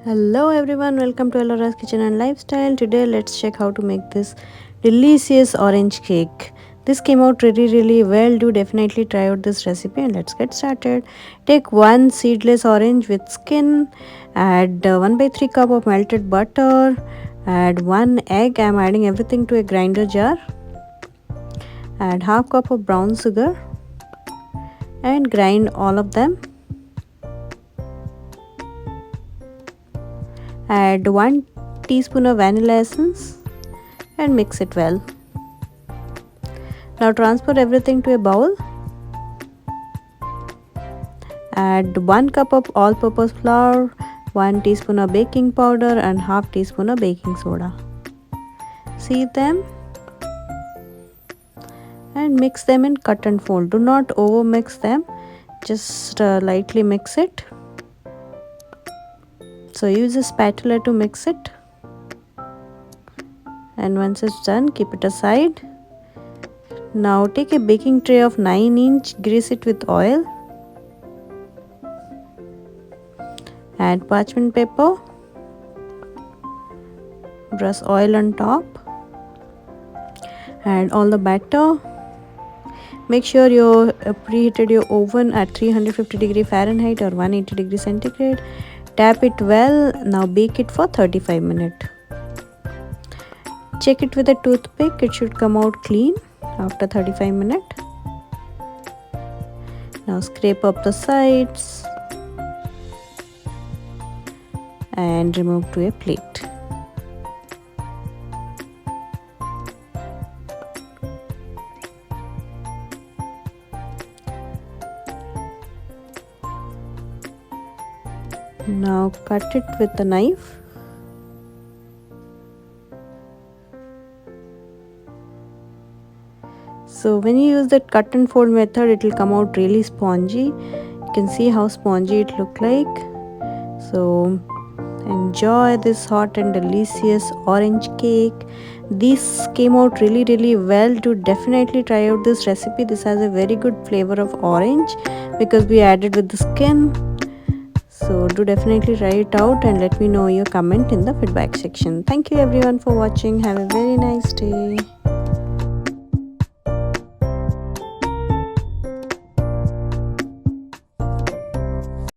Hello everyone, welcome to Elora's Kitchen and Lifestyle. Today let's check how to make this delicious orange cake. This came out really well. Do definitely try out this recipe and let's get started. Take one seedless orange with skin, add 1 by 3 cup of melted butter, add 1 egg. I'm adding everything to a grinder jar. Add half cup of brown sugar and grind all of them. Add 1 teaspoon of vanilla essence and mix it well. Now transfer everything to a bowl. Add 1 cup of all-purpose flour, 1 teaspoon of baking powder and half teaspoon of baking soda. Sieve them and mix them in cut and fold. Do not over mix them, just lightly mix it. So use a spatula to mix it, and once it's done, keep it aside. Now take a baking tray of 9-inch, grease it with oil, add parchment paper, brush oil on top, add all the batter. Make sure you preheated your oven at 350 Fahrenheit or 180 centigrade. Tap it well. Now bake it for 35 minutes. Check it with a toothpick. It should come out clean after 35 minutes. Now scrape up the sides and remove to a plate. Now cut it with a knife. So when you use that cut and fold method, it will come out really spongy. You can see how spongy it look like. So enjoy this hot and delicious orange cake. This came out really well. Do definitely try out this recipe. This has a very good flavor of orange because we added with the skin. So do definitely try it out and let me know your comment in the feedback section. Thank you everyone for watching. Have a very nice day.